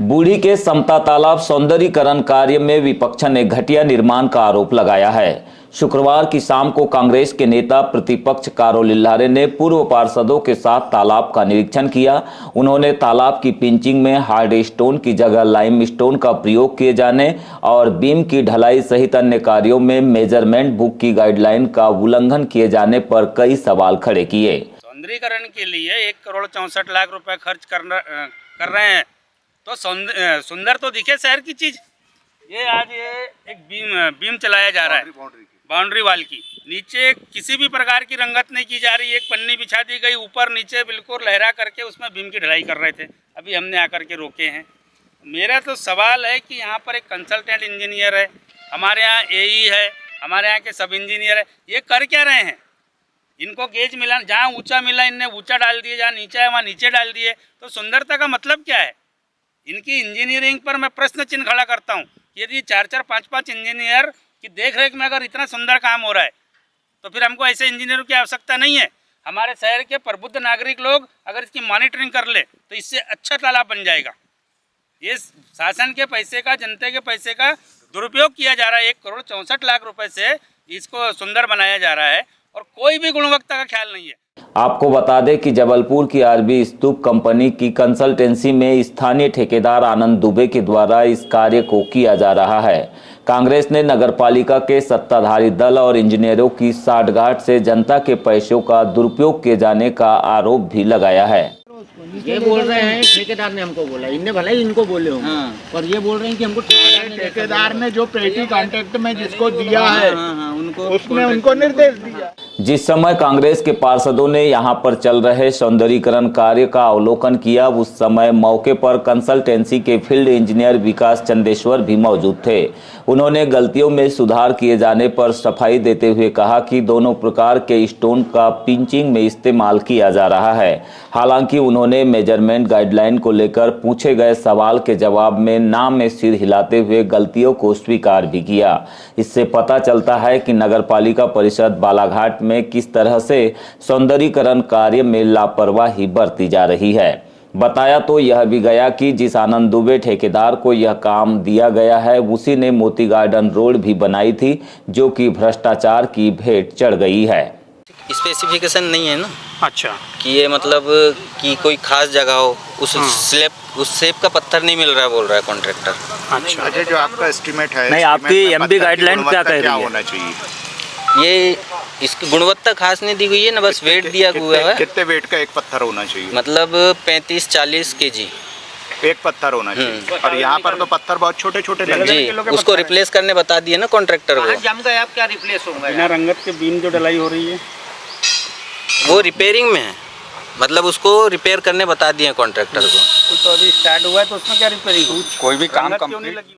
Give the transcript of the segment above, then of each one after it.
बूढ़ी के समता तालाब सौंदर्यीकरण कार्य में विपक्ष ने घटिया निर्माण का आरोप लगाया है। शुक्रवार की शाम को कांग्रेस के नेता प्रतिपक्ष कारो लिल्हारे ने पूर्व पार्षदों के साथ तालाब का निरीक्षण किया। उन्होंने तालाब की पिंचिंग में हार्ड स्टोन की जगह लाइम स्टोन का प्रयोग किए जाने और बीम की ढलाई सहित अन्य कार्यों में मेजरमेंट बुक की गाइडलाइन का उल्लंघन किए जाने पर कई सवाल खड़े किए। सौंदर्यीकरण के लिए 1,64,00,000 रुपए खर्च कर रहे हैं तो सुंदर तो दिखे शहर की चीज। ये आज एक बीम चलाया जा रहा है बाउंड्री वाल की, नीचे किसी भी प्रकार की रंगत नहीं की जा रही। एक पन्नी बिछा दी गई, ऊपर नीचे बिल्कुल लहरा करके उसमें बीम की ढलाई कर रहे थे। अभी हमने आकर के रोके हैं। मेरा तो सवाल है कि यहाँ पर एक कंसल्टेंट इंजीनियर है, हमारे यहाँ एई है, हमारे यहाँ के सब इंजीनियर है, ये कर क्या रहे हैं? इनको गेज मिला, जहाँ ऊंचा मिला इनने ऊंचा डाल दिए, जहाँ नीचा है वहाँ नीचे डाल दिए। तो सुंदरता का मतलब क्या है? इनकी इंजीनियरिंग पर मैं प्रश्न चिन्ह खड़ा करता हूँ। यदि 4-4, 5-5 इंजीनियर की देखरेख में अगर इतना सुंदर काम हो रहा है तो फिर हमको ऐसे इंजीनियरों की आवश्यकता नहीं है। हमारे शहर के प्रबुद्ध नागरिक लोग अगर इसकी मॉनिटरिंग कर ले तो इससे अच्छा तालाब बन जाएगा। ये शासन के पैसे का, जनता के पैसे का दुरुपयोग किया जा रहा है। 1,64,00,000 रुपए से इसको सुंदर बनाया जा रहा है और कोई भी गुणवत्ता का ख्याल नहीं है। आपको बता दें कि जबलपुर की आरबी स्तूप कंपनी की कंसल्टेंसी में स्थानीय ठेकेदार आनंद दुबे के द्वारा इस कार्य को किया जा रहा है। कांग्रेस ने नगरपालिका के सत्ताधारी दल और इंजीनियरों की साठगांठ से जनता के पैसों का दुरुपयोग किए जाने का आरोप भी लगाया है। ये बोल रहे हैं ठेकेदार ने हमको बोला, इनने भले ही इनको बोले होंगे। और ये बोल रहे हैं कि हमको ठेकेदार ने जो पेटी कॉन्ट्रैक्ट में जिसको दिया है उसने उनको निर्देश दिया। जिस समय कांग्रेस के पार्षदों ने यहां पर चल रहे सौंदर्यीकरण कार्य का अवलोकन किया, उस समय मौके पर कंसल्टेंसी के फील्ड इंजीनियर विकास चंदेश्वर भी मौजूद थे। उन्होंने गलतियों में सुधार किए जाने पर सफाई देते हुए कहा कि दोनों प्रकार के स्टोन का पिंचिंग में इस्तेमाल किया जा रहा है। हालांकि उन्होंने मेजरमेंट गाइडलाइन को लेकर पूछे गए सवाल के जवाब में नाम में सिर हिलाते हुए गलतियों को स्वीकार भी किया। इससे पता चलता है कि नगरपालिका परिषद बालाघाट में किस तरह से सौंदर्यीकरण कार्य में लापरवाही बरती जा रही है। बताया तो यह भी गया कि जिस आनंद दुबे ठेकेदार को यह काम दिया गया है उसी ने मोती गार्डन रोड भी बनाई थी, जो कि भ्रष्टाचार की भेंट चढ़ गई है। स्पेसिफिकेशन नहीं है ना। अच्छा, कि ये मतलब कि कोई खास जगह हो, उस शेप का पत्थर नहीं मिल रहा है, बोल रहा है कॉन्ट्रैक्टर। अच्छा, जो आपका एस्टीमेट है, नहीं आपकी एमपी गाइडलाइन क्या कह रही है? होना चाहिए ये इसकी गुणवत्ता खास नहीं दी गई है ना, बस वेट दिया हुआ है। कितने वेट का एक पत्थर होना चाहिए? मतलब 35-40 kg एक पत्थर होना चाहिए। और यहाँ पर तो पत्थर बहुत छोटे छोटे जी, उसको रिप्लेस करने बता दिए ना कॉन्ट्रैक्टर को। जम गए, आप क्या रिप्लेस होंगे? बिना रंगत के बीम जो डलाई हो रही है वो रिपेयरिंग में है, मतलब उसको रिपेयर करने बता दिए कॉन्ट्रैक्टर को। तो अभी स्टार्ट हुआ है तो उसमें क्या रिपेयरिंग हो? कोई भी काम कंप्लीट।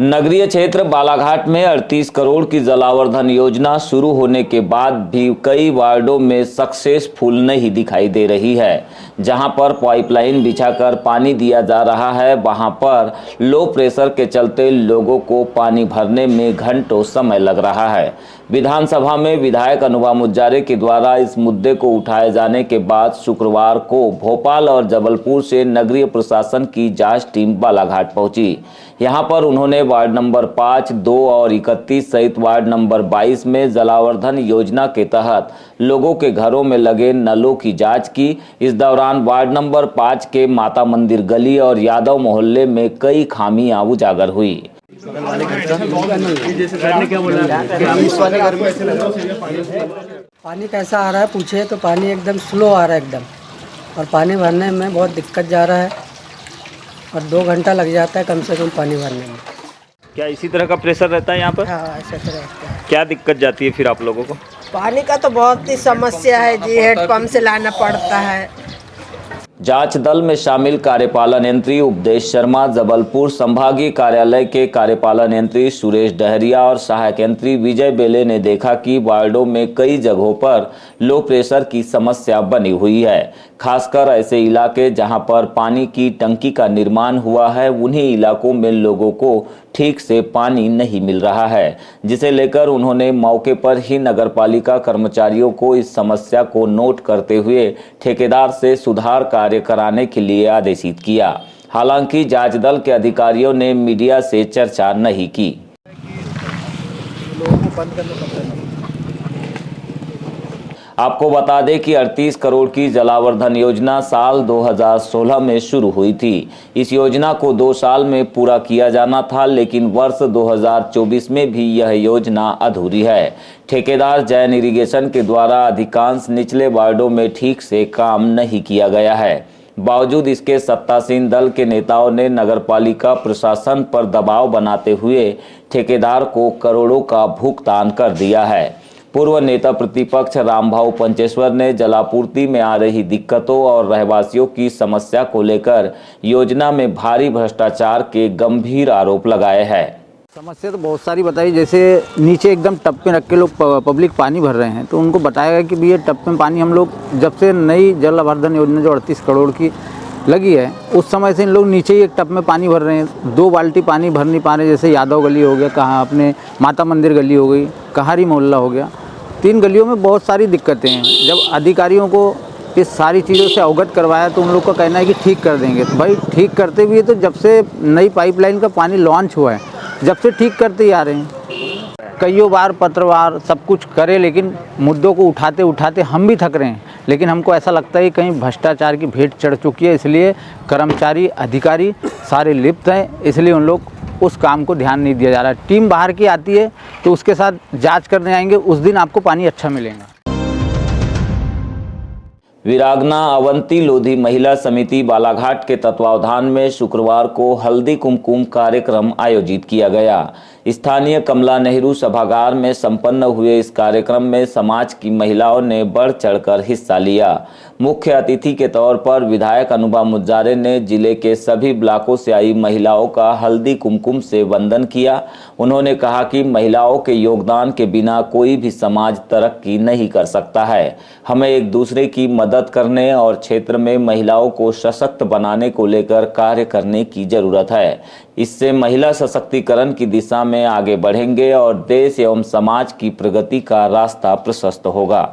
नगरीय क्षेत्र बालाघाट में 38 करोड़ की जलावर्धन योजना शुरू होने के बाद भी कई वार्डों में सक्सेसफुल नहीं दिखाई दे रही है। जहां पर पाइपलाइन बिछाकर पानी दिया जा रहा है, वहां पर लो प्रेशर के चलते लोगों को पानी भरने में घंटों समय लग रहा है। विधानसभा में विधायक अनुभा मुज्जारे के द्वारा इस मुद्दे को उठाए जाने के बाद शुक्रवार को भोपाल और जबलपुर से नगरीय प्रशासन की जांच टीम बालाघाट पहुंची। यहां पर उन्होंने वार्ड नंबर 5, 2 और 31 सहित वार्ड नंबर 22 में जलावर्धन योजना के तहत लोगों के घरों में लगे नलों की जांच की। इस दौरान वार्ड नंबर 5 के माता मंदिर गली और यादव मोहल्ले में कई खामियां उजागर हुई। पानी कैसा आ रहा है पूछे तो पानी एकदम स्लो आ रहा है एकदम, और पानी भरने में बहुत दिक्कत जा रहा है और 2 घंटा लग जाता है कम से कम पानी भरने में। क्या इसी तरह का प्रेशर रहता है यहाँ पर? हाँ, ऐसा तो रहता है। क्या दिक्कत जाती है फिर आप लोगों को? पानी का तो बहुत ही समस्या है जी, हेडपंप से लाना पड़ता है। जांच दल में शामिल कार्यपालन यंत्री उपदेश शर्मा, जबलपुर संभागीय कार्यालय के कार्यपालन यंत्री सुरेश डहरिया और सहायक यंत्री विजय बेले ने देखा कि वार्डों में कई जगहों पर लो प्रेशर की समस्या बनी हुई है। खासकर ऐसे इलाके जहां पर पानी की टंकी का निर्माण हुआ है, उन्हीं इलाकों में लोगों को ठीक से पानी नहीं मिल रहा है, जिसे लेकर उन्होंने मौके पर ही नगरपालिका कर्मचारियों को इस समस्या को नोट करते हुए ठेकेदार से सुधार कार्य कार्य कराने के लिए आदेशित किया। हालांकि जांच दल के अधिकारियों ने मीडिया से चर्चा नहीं की। आपको बता दें कि 38 करोड़ की जलावर्धन योजना साल 2016 में शुरू हुई थी। इस योजना को 2 साल में पूरा किया जाना था, लेकिन वर्ष 2024 में भी यह योजना अधूरी है। ठेकेदार जैन इरिगेशन के द्वारा अधिकांश निचले वार्डों में ठीक से काम नहीं किया गया है। बावजूद इसके सत्तासीन दल के नेताओं ने नगरपालिका प्रशासन पर दबाव बनाते हुए ठेकेदार को करोड़ों का भुगतान कर दिया है। पूर्व नेता प्रतिपक्ष रामभाऊ पंचेश्वर ने जलापूर्ति में आ रही दिक्कतों और रहवासियों की समस्या को लेकर योजना में भारी भ्रष्टाचार के गंभीर आरोप लगाए हैं। समस्या तो बहुत सारी बताई, जैसे नीचे एकदम टब में रख के लोग पब्लिक पानी भर रहे हैं, तो उनको बताया गया कि भैया टब में पानी हम लोग जब से नई जलावर्धन योजना जो 38 करोड़ की लगी है उस समय से इन लोग नीचे ही एक टब में पानी भर रहे हैं। 2 बाल्टी पानी भर नहीं पा रहे, जैसे यादव गली हो गया, कहाँ अपने माता मंदिर गली हो गई, कहारी मोहल्ला हो गया, 3 गलियों में बहुत सारी दिक्कतें हैं। जब अधिकारियों को इस सारी चीज़ों से अवगत करवाया तो उन लोग का कहना है कि ठीक कर देंगे। तो भाई ठीक करते भी है तो जब से नई पाइपलाइन का पानी लॉन्च हुआ है जब से ठीक करते ही आ रहे हैं। कईयों बार पत्रवार सब कुछ करे, लेकिन मुद्दों को उठाते उठाते हम भी थक रहे हैं। लेकिन हमको ऐसा लगता है कि कहीं भ्रष्टाचार की भेंट चढ़ चुकी है, इसलिए कर्मचारी अधिकारी सारे लिप्त हैं, इसलिए उन लोग उस काम को ध्यान नहीं दिया जा रहा है। टीम बाहर की आती है तो उसके साथ जांच करने आएंगे, उस दिन आपको पानी अच्छा मिलेगा। वीरांगना अवंती लोधी महिला समिति बालाघाट के तत्वावधान में शुक्रवार को हल्दी कुमकुम कार्यक्रम आयोजित किया गया। स्थानीय कमला नेहरू सभागार में संपन्न हुए इस कार्यक्रम में समाज की महिलाओं ने बढ़ चढ़कर हिस्सा लिया। मुख्य अतिथि के तौर पर विधायक अनुभा मुजारे ने जिले के सभी ब्लॉकों से आई महिलाओं का हल्दी कुमकुम से वंदन किया। उन्होंने कहा कि महिलाओं के योगदान के बिना कोई भी समाज तरक्की नहीं कर सकता है। हमें एक दूसरे की मदद करने और क्षेत्र में महिलाओं को सशक्त बनाने को लेकर कार्य करने की जरूरत है। इससे महिला सशक्तिकरण की दिशा में आगे बढ़ेंगे और देश एवं समाज की प्रगति का रास्ता प्रशस्त होगा।